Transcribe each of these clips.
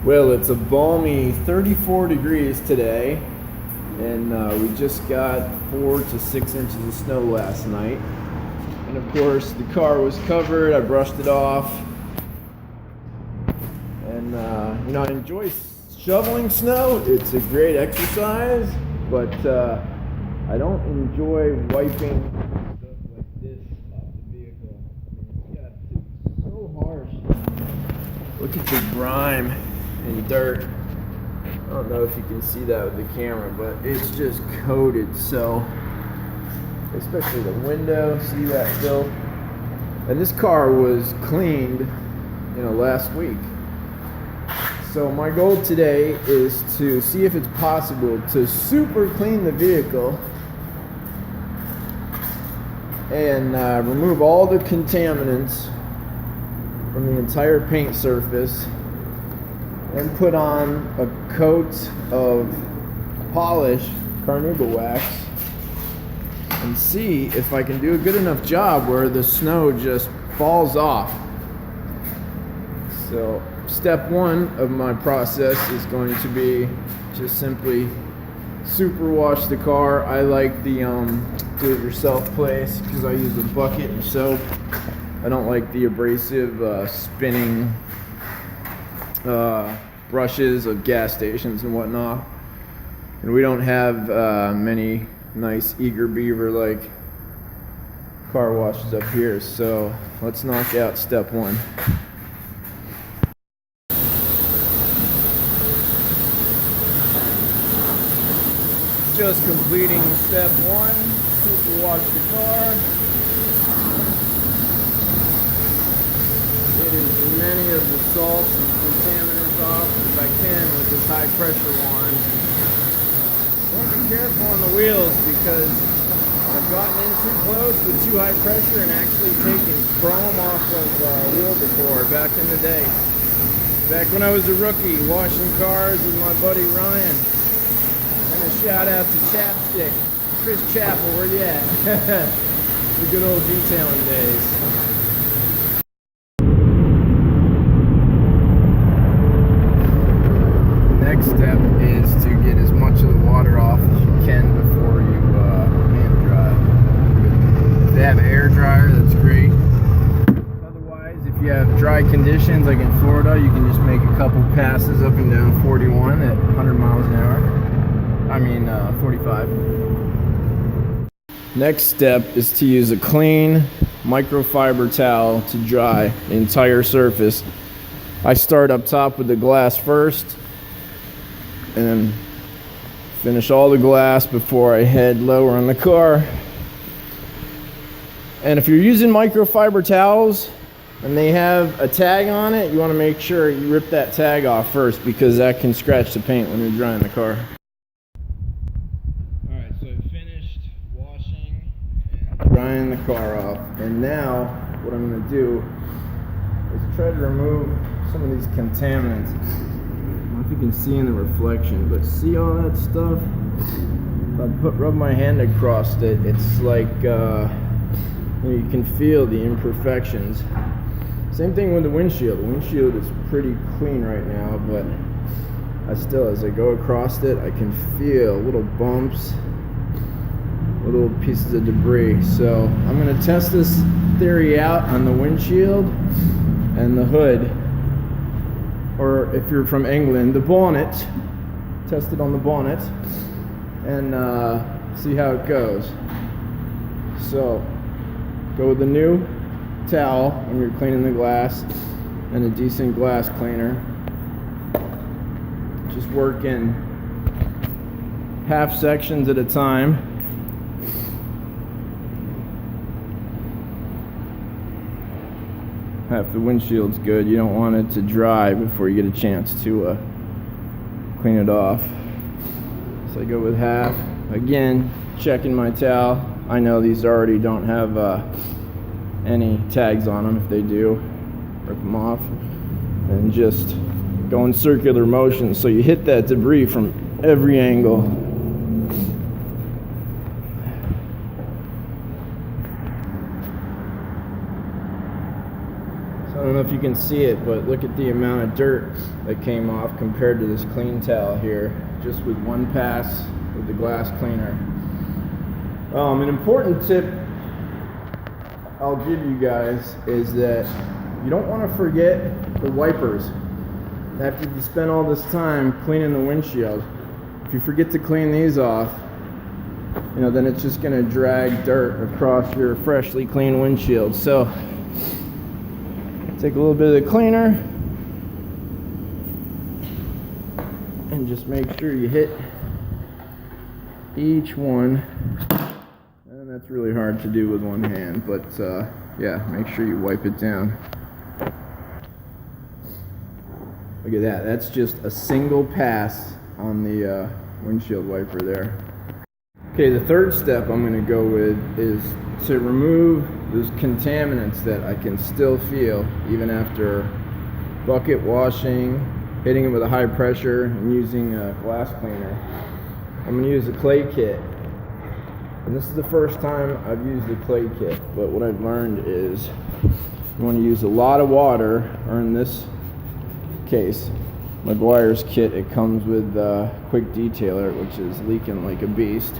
Well, it's a balmy 34 degrees today, and we just got 4 to 6 inches of snow last night. And of course, the car was covered. I brushed it off, and I enjoy shoveling snow. It's a great exercise, but I don't enjoy wiping stuff like this off the vehicle. It's so harsh. Look at the grime and dirt. I don't know if you can see that with the camera, but it's just coated. So, especially the window, see that filth? And this car was cleaned, last week. So my goal today is to see if it's possible to super clean the vehicle and remove all the contaminants from the entire paint surface and put on a coat of polished carnauba wax and see if I can do a good enough job where the snow just falls off. So step one of my process is going to be just simply super wash the car. I like the do-it-yourself place because I use a bucket and soap. I don't like the abrasive spinning brushes of gas stations and whatnot. And we don't have many nice eager beaver like car washes up here, so let's knock out step one. Just completing step one, super wash the car. It is many of the salts and contaminants off as I can with this high pressure wand. Don't be careful on the wheels because I've gotten in too close with too high pressure and actually taken chrome off of wheel before back in the day. Back when I was a rookie washing cars with my buddy Ryan. And a shout out to Chapstick. Chris Chappell, where you at? The good old detailing days. Next step is to get as much of the water off as you can before you hand dry. If they have an air dryer, that's great. Otherwise, if you have dry conditions like in Florida, you can just make a couple passes up and down 41 at 100 miles an hour. 45. Next step is to use a clean microfiber towel to dry the entire surface. I start up top with the glass first and then finish all the glass before I head lower on the car. And if you're using microfiber towels and they have a tag on it, you want to make sure you rip that tag off first because that can scratch the paint when you're drying the car. Drying the car off, and now what I'm going to do is try to remove some of these contaminants. I don't know if you can see in the reflection, but see all that stuff? If I rub my hand across it, it's like you can feel the imperfections. Same thing with the windshield. The windshield is pretty clean right now, but as I go across it, I can feel little bumps, little pieces of debris. So I'm going to test this theory out on the windshield and the hood, or if you're from England, the bonnet. Test it on the bonnet and see how it goes. So go with the new towel when you're cleaning the glass and a decent glass cleaner. Just work in half sections at a time. Half the windshield's good. You don't want it to dry before you get a chance to clean it off. So I go with half. Again, checking my towel. I know these already don't have any tags on them. If they do, rip them off. And just go in circular motion so you hit that debris from every angle. I don't know if you can see it, but look at the amount of dirt that came off compared to this clean towel here, just with one pass with the glass cleaner. An important tip I'll give you guys is that you don't want to forget the wipers. After you spend all this time cleaning the windshield, if you forget to clean these off, then it's just going to drag dirt across your freshly cleaned windshield. So take a little bit of the cleaner and just make sure you hit each one. And that's really hard to do with one hand, but yeah, make sure you wipe it down. Look at that. That's just a single pass on the windshield wiper there. Okay, the third step I'm going to go with is to remove those contaminants that I can still feel even after bucket washing, hitting it with a high pressure, and using a glass cleaner. I'm going to use a clay kit. And this is the first time I've used a clay kit, but what I've learned is you want to use a lot of water, or in this case, McGuire's kit, it comes with quick detailer, which is leaking like a beast.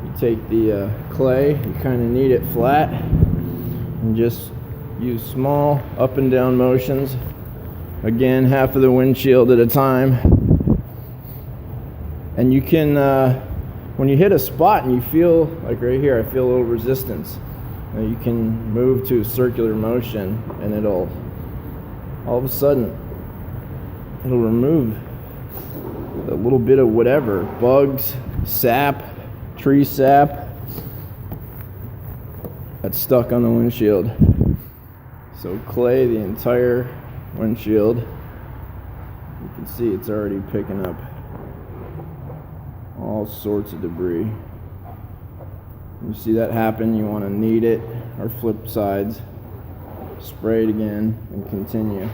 You take the clay, you kind of knead it flat, and just use small up and down motions. Again, half of the windshield at a time. And you can, when you hit a spot and you feel, like right here, I feel a little resistance. You can move to circular motion, and it'll, all of a sudden, it'll remove a little bit of whatever, bugs, sap, tree sap that's stuck on the windshield. So clay the entire windshield. You can see it's already picking up all sorts of debris. When you see that happen, you want to knead it or flip sides, spray it again, and continue.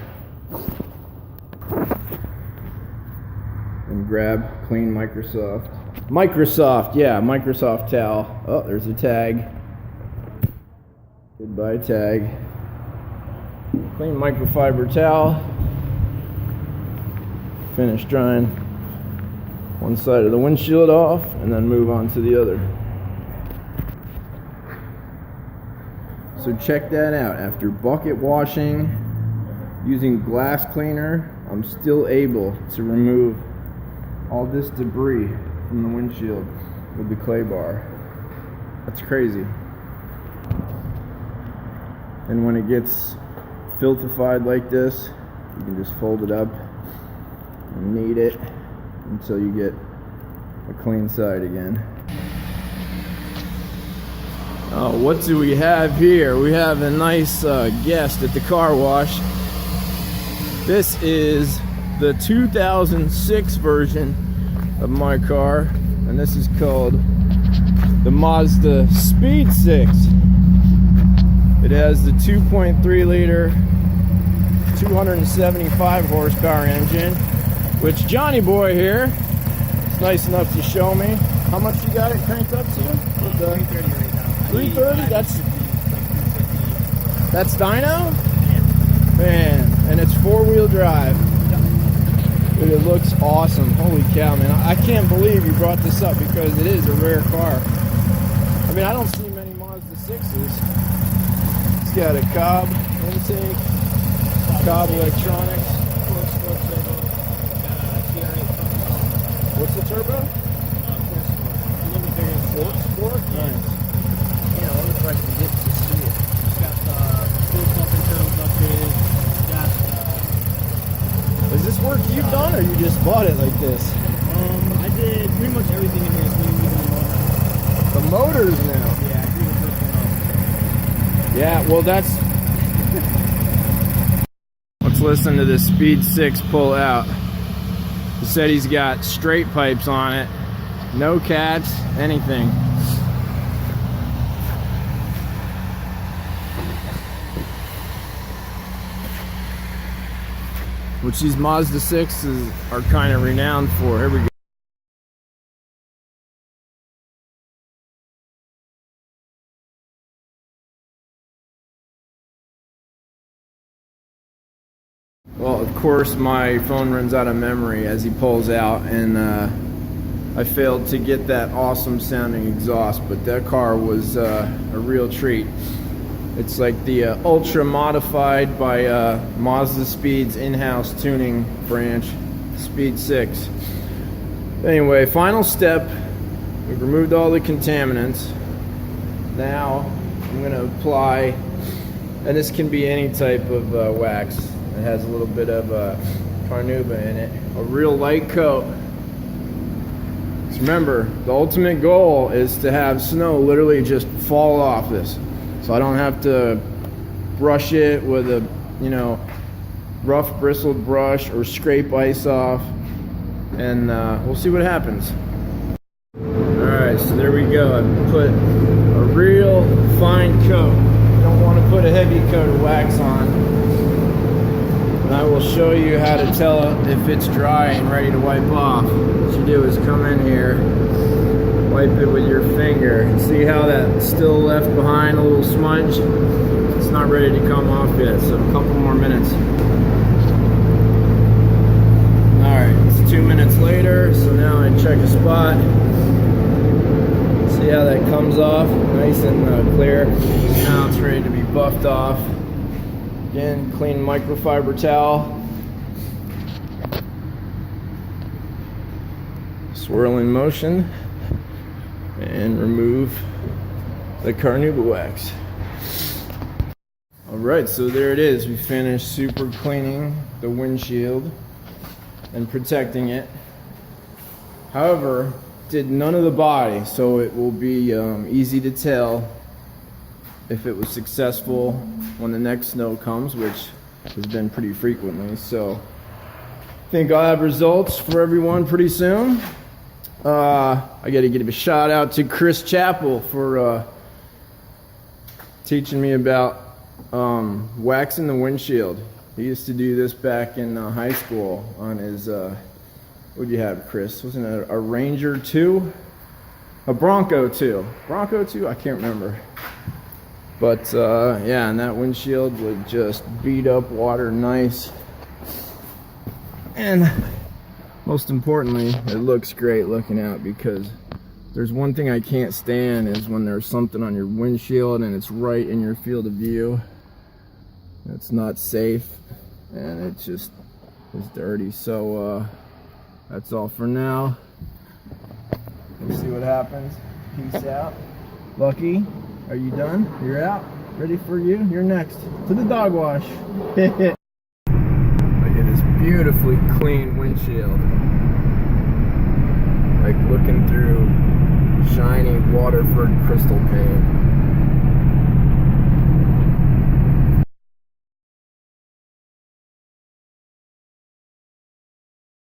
And grab clean Microsoft towel. Oh, there's a tag. Goodbye tag. Clean microfiber towel. Finish drying one side of the windshield off, and then move on to the other. So check that out. After bucket washing, using glass cleaner, I'm still able to remove all this debris from the windshield with the clay bar. That's crazy. And when it gets filthified like this, you can just fold it up and knead it until you get a clean side again. Oh, what do we have here? We have a nice guest at the car wash. This is the 2006 version of my car, and this is called the Mazda Speed 6. It has the 2.3 liter 275 horsepower engine, which Johnny Boy here is nice enough to show me. How much you got it cranked up to? 330 right now. 330? That's dyno? Yeah. Man, and it's four-wheel drive. Dude, it looks awesome. Holy cow, man. I can't believe you brought this up because it is a rare car. I mean, I don't see many Mazda 6s. It's got a Cobb intake, Cobb electronics. What's the turbo? Fork? Nice. Yeah, all the price you get to see it. It's got full pump and turtles updated. Is this work you've done, or you just bought it like this? I did pretty much everything in here, including the motor. The motors now. Yeah, I grew the first one up. Yeah, well that's... Let's listen to this Speed 6 pull out. He said he's got straight pipes on it. No cats, anything. Which these Mazda 6s are kind of renowned for. Here we go. course, my phone runs out of memory as he pulls out, and I failed to get that awesome sounding exhaust, but that car was a real treat. It's like the ultra modified by Mazda Speed's in-house tuning branch, Speed 6. Anyway, final step, we've removed all the contaminants. Now I'm going to apply, and this can be any type of wax. It has a little bit of carnauba in it, a real light coat. So remember, the ultimate goal is to have snow literally just fall off this, so I don't have to brush it with a, you know, rough bristled brush or scrape ice off, and we'll see what happens. Alright, so there we go. I put a real fine coat. You don't want to put a heavy coat of wax on. And I will show you how to tell if it's dry and ready to wipe off. What you do is come in here, wipe it with your finger. See how that's still left behind, a little smudge? It's not ready to come off yet, so a couple more minutes. Alright, it's 2 minutes later, so now I check a spot. See how that comes off, nice and clear. Now it's ready to be buffed off. Again, clean microfiber towel. Swirl in motion and remove the carnauba wax. Alright, so there it is. We finished super cleaning the windshield and protecting it. However, did none of the body, so it will be easy to tell if it was successful when the next snow comes, which has been pretty frequently. So I think I'll have results for everyone pretty soon. I gotta give a shout out to Chris Chappell for teaching me about waxing the windshield. He used to do this back in high school on his what'd you have, Chris? Wasn't it a Ranger 2? A Bronco 2. Bronco 2? I can't remember. But yeah, and that windshield would just beat up water nice. And most importantly, it looks great looking out, because there's one thing I can't stand is when there's something on your windshield and it's right in your field of view. It's not safe and it just is dirty. So that's all for now. We'll see what happens. Peace out. Lucky, are you done? You're out? Ready for you? You're next. To the dog wash. Look at this beautifully clean windshield. Like looking through shiny Waterford crystal pane.